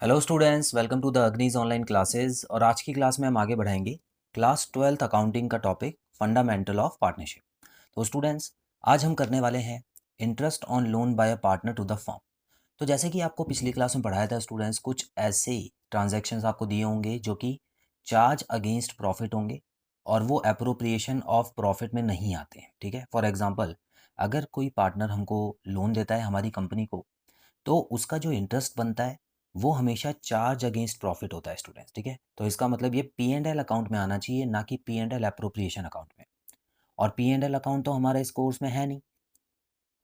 Hello students, welcome to the Agnij online classes. और आज की क्लास में हम आगे बढ़ाएंगे क्लास 12th अकाउंटिंग का टॉपिक फंडामेंटल ऑफ पार्टनरशिप। तो स्टूडेंट्स, आज हम करने वाले हैं interest on loan by a partner to the firm. तो जैसे कि आपको पिछली क्लास में पढ़ाया था स्टूडेंट्स, कुछ ऐसे ट्रांजैक्शंस आपको दिए होंगे जो कि चार्ज अगेंस्ट प्रॉफिट होंगे और वो अप्रोप्रिएशन ऑफ प्रॉफिट में नहीं आते हैं। ठीक है, फॉर एग्जांपल, अगर कोई पार्टनर हमको लोन देता है हमारी कंपनी को, तो उसका जो इंटरेस्ट बनता है वो हमेशा चार्ज अगेंस्ट प्रॉफिट होता है स्टूडेंट्स। ठीक है, तो इसका मतलब ये पी एंड एल अकाउंट में आना चाहिए, ना कि P and L appropriation account में। और पी एंड एल अकाउंट तो हमारा इस कोर्स में है नहीं,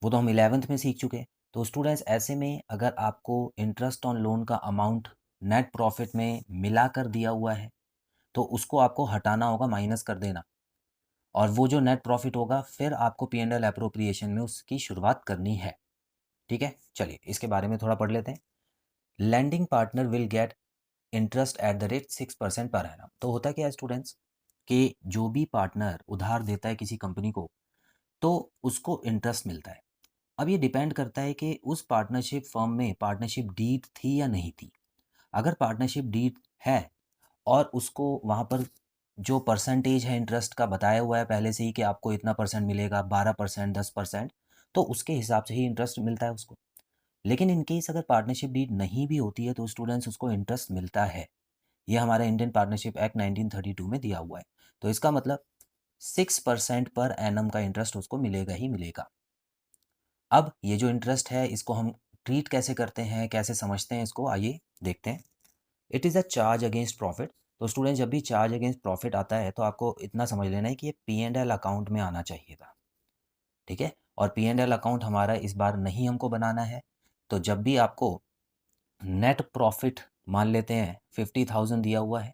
वो तो हम 11th में सीख चुके हैं। तो स्टूडेंट्स, ऐसे में अगर आपको इंटरेस्ट ऑन लोन का अमाउंट नेट प्रॉफिट में मिलाकर दिया हुआ है तो उसको आपको हटाना होगा, माइनस कर देना। और वो जो नेट प्रॉफिट होगा फिर आपको पी एंड एल अप्रोप्रिएशन में उसकी शुरुआत करनी है। ठीक है, चलिए इसके बारे में थोड़ा पढ़ लेते हैं। Landing partner will get interest at the rate 6% per annum. तो होता क्या है स्टूडेंट्स, कि जो भी पार्टनर उधार देता है किसी कंपनी को तो उसको इंटरेस्ट मिलता है। अब ये डिपेंड करता है कि उस पार्टनरशिप फर्म में पार्टनरशिप डीड थी या नहीं थी। अगर पार्टनरशिप डीड है और उसको वहाँ पर जो परसेंटेज है इंटरेस्ट का बताया हुआ है पहले से ही कि आपको इतना परसेंट मिलेगा, 12%, 10%, तो उसके हिसाब से ही इंटरेस्ट मिलता है उसको। लेकिन इन केस अगर पार्टनरशिप डीड नहीं भी होती है तो स्टूडेंट्स उसको इंटरेस्ट मिलता है। ये हमारा इंडियन पार्टनरशिप एक्ट 1932 में दिया हुआ है। तो इसका मतलब 6% पर एनम का इंटरेस्ट उसको मिलेगा ही मिलेगा। अब ये जो इंटरेस्ट है इसको हम ट्रीट कैसे करते हैं, कैसे समझते हैं इसको, आइए देखते हैं। It is a charge against profit. तो स्टूडेंट, जब भी चार्ज अगेंस्ट प्रॉफिट आता है तो आपको इतना समझ लेना है कि ये पी एंड एल अकाउंट में आना चाहिए था। ठीक है, और पी एंड एल अकाउंट हमारा इस बार नहीं हमको बनाना है। तो जब भी आपको नेट प्रॉफिट मान लेते हैं 50,000 दिया हुआ है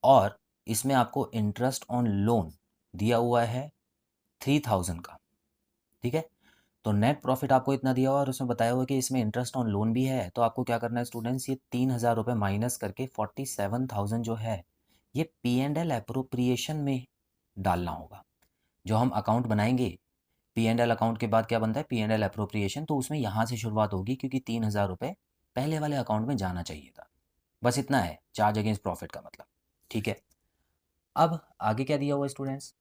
और इसमें आपको इंटरेस्ट ऑन लोन दिया हुआ है 3,000 का। ठीक है, तो नेट प्रॉफिट आपको इतना दिया हुआ और उसमें बताया हुआ है कि इसमें इंटरेस्ट ऑन लोन भी है। तो आपको क्या करना है स्टूडेंट्स, ये 3,000 रुपये माइनस करके 47,000 जो है ये पी एंड एल अप्रोप्रिएशन में डालना होगा। जो हम अकाउंट बनाएंगे पी एंड एल अकाउंट के बाद क्या बनता है, पी एंड एल अप्रोप्रिएशन, तो उसमें यहाँ से शुरुआत होगी क्योंकि 3,000 रुपये पहले वाले अकाउंट में जाना चाहिए था। बस इतना है चार्ज अगेंस्ट प्रॉफिट का मतलब। ठीक है, अब आगे क्या दिया हुआ है स्टूडेंट्स,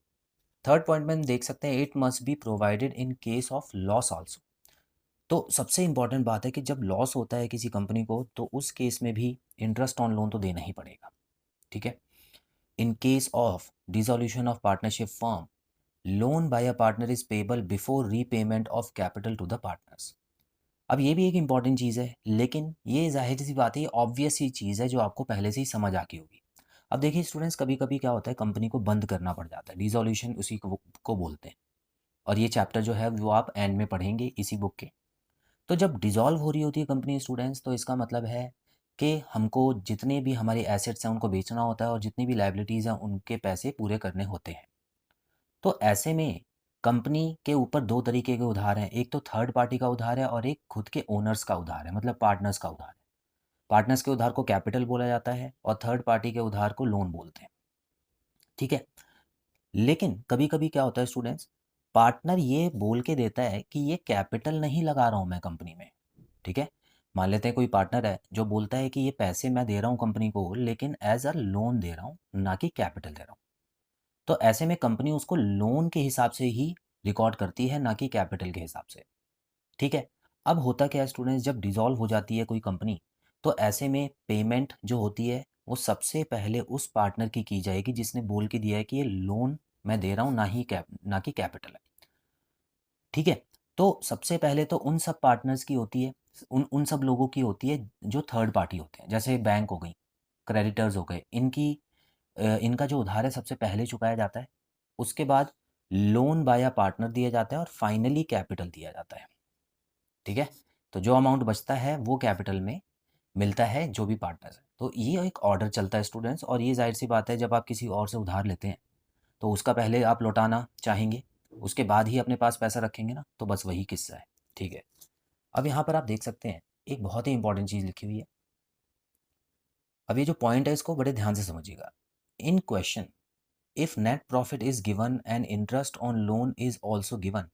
थर्ड पॉइंट में हम देख सकते हैं, it must be provided in case of loss also. तो सबसे इंपॉर्टेंट बात है कि जब लॉस होता है किसी कंपनी को तो उस केस में भी इंटरेस्ट ऑन लोन तो देना ही पड़ेगा। ठीक है, in case of dissolution of partnership firm, loan by a partner is payable before repayment of capital to the partners. अब ये भी एक इंपॉर्टेंट चीज़ है, लेकिन ये जाहिर सी बात है, ऑब्वियस सी चीज़ है जो आपको पहले से ही समझ आ गई होगी। अब देखिए स्टूडेंट्स, कभी कभी क्या होता है, कंपनी को बंद करना पड़ जाता है, डिसोल्यूशन उसी को बोलते हैं। और ये चैप्टर जो है वो आप एंड में पढ़ेंगे इसी बुक के। तो जब डिसॉल्व हो रही होती है कंपनी स्टूडेंट्स, तो इसका मतलब है कि हमको जितने भी हमारे एसेट्स हैं उनको बेचना होता है और जितनी भी लाइबिलिटीज़ हैं उनके पैसे पूरे करने होते हैं। तो ऐसे में कंपनी के ऊपर दो तरीके के उधार हैं, एक तो थर्ड पार्टी का उधार है और एक खुद के ओनर्स का उधार है, मतलब पार्टनर्स का उधार है। पार्टनर्स के उधार को कैपिटल बोला जाता है और थर्ड पार्टी के उधार को लोन बोलते हैं। ठीक है, लेकिन कभी कभी क्या होता है स्टूडेंट्स, पार्टनर ये बोल के देता है कि ये कैपिटल नहीं लगा रहा हूँ मैं कंपनी में। ठीक है, मान लेते हैं कोई पार्टनर है जो बोलता है कि ये पैसे मैं दे रहा हूँ कंपनी को लेकिन एज अ लोन दे रहा हूँ, ना कि कैपिटल दे रहा हूँ। तो ऐसे में कंपनी उसको लोन के हिसाब से ही रिकॉर्ड करती है, ना कि कैपिटल के हिसाब से। ठीक है, अब होता क्या है स्टूडेंट्स, जब डिसॉल्व हो जाती है कोई कंपनी तो ऐसे में पेमेंट जो होती है वो सबसे पहले उस पार्टनर की जाएगी जिसने बोल के दिया है कि ये लोन मैं दे रहा हूँ, ना कि कैपिटल है। ठीक है, तो सबसे पहले तो उन सब पार्टनर्स की होती है, उन उन सब लोगों की होती है जो थर्ड पार्टी होते हैं, जैसे बैंक हो गई, क्रेडिटर्स हो गए, इनका जो उधार है सबसे पहले चुकाया जाता है। उसके बाद लोन बाया पार्टनर दिया जाता है और फाइनली कैपिटल दिया जाता है। ठीक है, तो जो अमाउंट बचता है वो कैपिटल में मिलता है जो भी पार्टनर्स है। तो ये एक ऑर्डर चलता है स्टूडेंट्स, और ये जाहिर सी बात है जब आप किसी और से उधार लेते हैं तो उसका पहले आप लौटाना चाहेंगे, उसके बाद ही अपने पास पैसा रखेंगे ना, तो बस वही किस्सा है। ठीक है, अब यहाँ पर आप देख सकते हैं एक बहुत ही इंपॉर्टेंट चीज़ लिखी हुई है। अब ये जो पॉइंट है इसको बड़े ध्यान से समझिएगा। In question, if net profit is given and interest on loan is also given,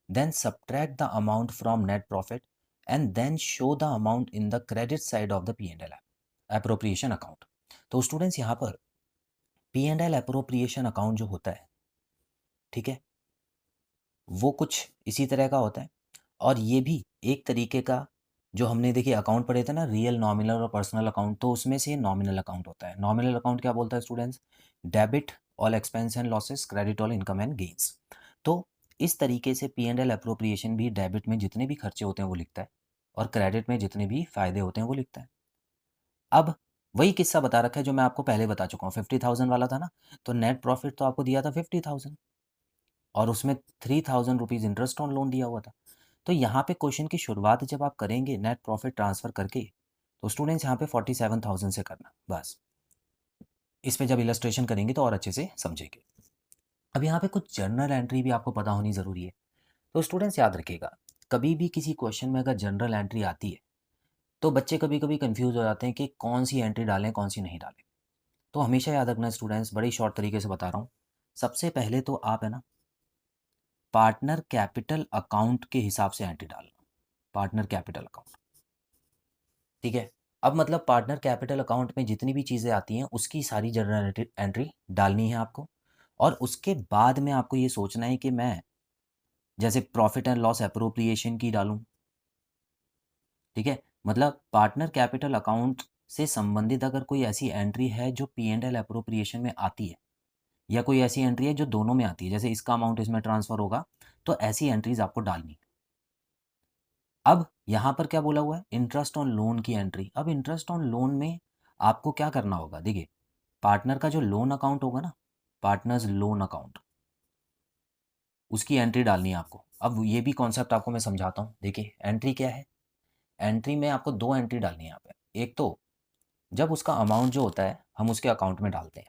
then subtract the amount from net profit and then show the amount in the credit side of the P&L appropriation account. तो students यहाँ पर P&L appropriation account जो होता है, ठीक है, वो कुछ इसी तरह का होता है। और ये भी एक तरीके का, जो हमने देखिए अकाउंट पढ़े थे ना, रियल, नॉमिनल और पर्सनल अकाउंट, तो उसमें से नॉमिनल अकाउंट होता है। नॉमिनल अकाउंट क्या बोलता है students? Debit all expense and losses, credit all income and gains. तो इस तरीके से P&L अप्रोप्रिएशन भी डेबिट में जितने भी खर्चे होते हैं वो लिखता है, और क्रेडिट में जितने भी फायदे होते हैं वो लिखता है। अब वही किस्सा बता रखा है जो मैं आपको पहले बता चुका हूँ, 50,000 वाला था ना, तो नेट प्रॉफिट तो आपको दिया था 50,000, और उसमें 3,000 रुपीज़ इंटरेस्ट ऑन लोन दिया हुआ था। तो यहाँ पे क्वेश्चन की शुरुआत जब आप करेंगे नेट प्रॉफिट ट्रांसफ़र करके, तो स्टूडेंट्स यहाँ पे 47,000 से करना बस। इस पे जब इलस्ट्रेशन करेंगे तो और अच्छे से समझेंगे। अब यहाँ पे कुछ जर्नल एंट्री भी आपको पता होनी ज़रूरी है। तो स्टूडेंट्स याद रखिएगा, कभी भी किसी क्वेश्चन में अगर जनरल एंट्री आती है तो बच्चे कभी कभी कंफ्यूज हो जाते हैं कि कौन सी एंट्री डालें कौन सी नहीं डालें। तो हमेशा याद रखना स्टूडेंट्स, बड़ी शॉर्ट तरीके से बता रहा हूँ। सबसे पहले तो आप है ना पार्टनर कैपिटल अकाउंट के हिसाब से एंट्री डालना, पार्टनर कैपिटल अकाउंट, ठीक है। अब मतलब पार्टनर कैपिटल अकाउंट में जितनी भी चीज़ें आती हैं उसकी सारी जर्नल एंट्री डालनी है आपको। और उसके बाद में आपको ये सोचना है कि मैं जैसे प्रॉफिट एंड लॉस अप्रोप्रिएशन की डालूं, ठीक है। मतलब पार्टनर कैपिटल अकाउंट से संबंधित अगर कोई ऐसी एंट्री है जो P&L अप्रोप्रिएशन में आती है, या कोई ऐसी एंट्री है जो दोनों में आती है, जैसे इसका अमाउंट इसमें ट्रांसफ़र होगा, तो ऐसी एंट्रीज आपको डालनी है। अब यहाँ पर क्या बोला हुआ है? इंटरेस्ट ऑन लोन की एंट्री। अब इंटरेस्ट ऑन लोन में आपको क्या करना होगा? देखिए, पार्टनर का जो लोन अकाउंट होगा ना, पार्टनर्स लोन अकाउंट, उसकी एंट्री डालनी है आपको। अब ये भी कॉन्सेप्ट आपको मैं समझाता हूँ। देखिए एंट्री क्या है, एंट्री में आपको दो एंट्री डालनी है यहाँ पे। एक तो जब उसका अमाउंट जो होता है हम उसके अकाउंट में डालते हैं,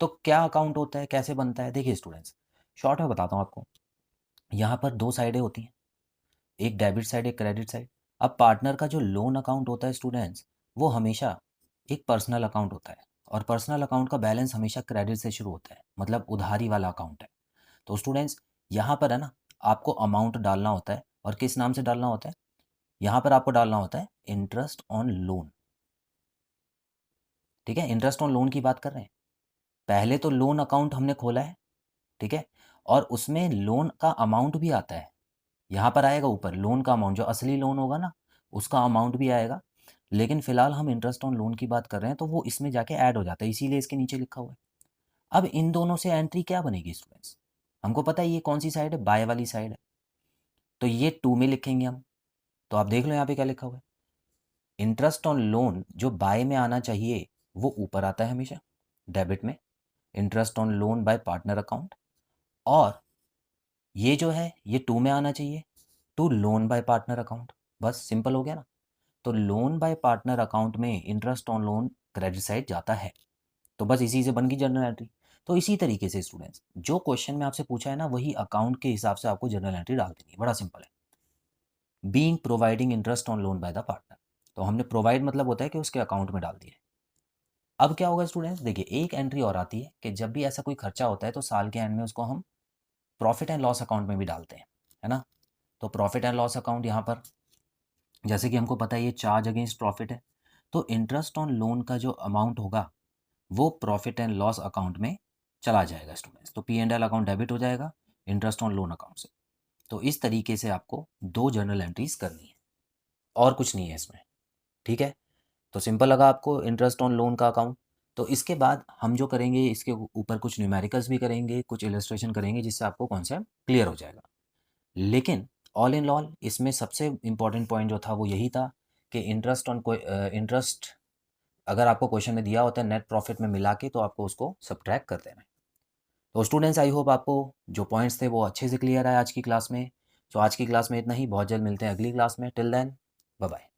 तो क्या अकाउंट होता है, कैसे बनता है? देखिए स्टूडेंट्स, शॉर्ट में बताता हूँ आपको। यहाँ पर दो साइडें होती हैं, एक डेबिट साइड एक क्रेडिट साइड। अब पार्टनर का जो लोन अकाउंट होता है स्टूडेंट्स, वो हमेशा एक पर्सनल अकाउंट होता है, और पर्सनल अकाउंट का बैलेंस हमेशा क्रेडिट से शुरू होता है, मतलब उधारी वाला अकाउंट है। तो स्टूडेंट्स यहाँ पर है ना, आपको अमाउंट डालना होता है, और किस नाम से डालना होता है? यहाँ पर आपको डालना होता है इंटरेस्ट ऑन लोन, ठीक है। इंटरेस्ट ऑन लोन की बात कर रहे हैं। पहले तो लोन अकाउंट हमने खोला है, ठीक है, और उसमें लोन का अमाउंट भी आता है। यहाँ पर आएगा ऊपर लोन का अमाउंट, जो असली लोन होगा ना उसका अमाउंट भी आएगा। लेकिन फिलहाल हम इंटरेस्ट ऑन लोन की बात कर रहे हैं, तो वो इसमें जाके ऐड हो जाता है, इसीलिए इसके नीचे लिखा हुआ है। अब इन दोनों से एंट्री क्या बनेगी स्टूडेंट्स? हमको पता है ये कौन सी साइड है, बाय वाली साइड है, तो ये टू में लिखेंगे हम। तो आप देख लो यहाँ पे क्या लिखा हुआ है। इंटरेस्ट ऑन लोन जो बाय में आना चाहिए वो ऊपर आता है हमेशा, डेबिट में, interest on loan by partner account. और ये जो है ये टू में आना चाहिए, to loan by partner account. बस सिंपल हो गया ना। तो लोन बाय पार्टनर अकाउंट में interest on loan credit side जाता है। तो बस इसी से बन गई जर्नल एंट्री। तो इसी तरीके से स्टूडेंट्स, जो क्वेश्चन में आपसे पूछा है ना वही अकाउंट के हिसाब से आपको जर्नल एंट्री डाल देनी है, बड़ा सिंपल है। Being providing interest on loan by the partner, तो हमने प्रोवाइड मतलब होता है कि उसके अकाउंट में डाल दिए। अब क्या होगा स्टूडेंट्स, देखिए एक एंट्री और आती है कि जब भी ऐसा कोई खर्चा होता है तो साल के एंड में उसको हम प्रॉफिट एंड लॉस अकाउंट में भी डालते हैं, है ना। तो प्रॉफिट एंड लॉस अकाउंट यहाँ पर, जैसे कि हमको पता है ये चार्ज अगेंस्ट प्रॉफिट है, तो इंटरेस्ट ऑन लोन का जो अमाउंट होगा वो प्रॉफिट एंड लॉस अकाउंट में चला जाएगा स्टूडेंट्स। तो P&L अकाउंट डेबिट हो जाएगा इंटरेस्ट ऑन लोन अकाउंट से। तो इस तरीके से आपको दो जर्नल एंट्रीज करनी है, और कुछ नहीं है इसमें, ठीक है। तो सिंपल लगा आपको इंटरेस्ट ऑन लोन का अकाउंट। तो इसके बाद हम जो करेंगे इसके ऊपर कुछ न्यूमेरिकल्स भी करेंगे, कुछ इलस्ट्रेशन करेंगे, जिससे आपको कॉन्सेप्ट क्लियर हो जाएगा। लेकिन ऑल इन ऑल इसमें सबसे इम्पॉर्टेंट पॉइंट जो था वो यही था कि इंटरेस्ट ऑन इंटरेस्ट अगर आपको क्वेश्चन में दिया होता है नेट प्रॉफिट में मिला के, तो आपको उसको सब्ट्रैक्ट कर देना है। तो स्टूडेंट्स आई होप आपको जो पॉइंट्स थे वो अच्छे से क्लियर है आज की क्लास में। तो आज की क्लास में इतना ही, बहुत जल्द मिलते हैं अगली क्लास में। Till then bye bye.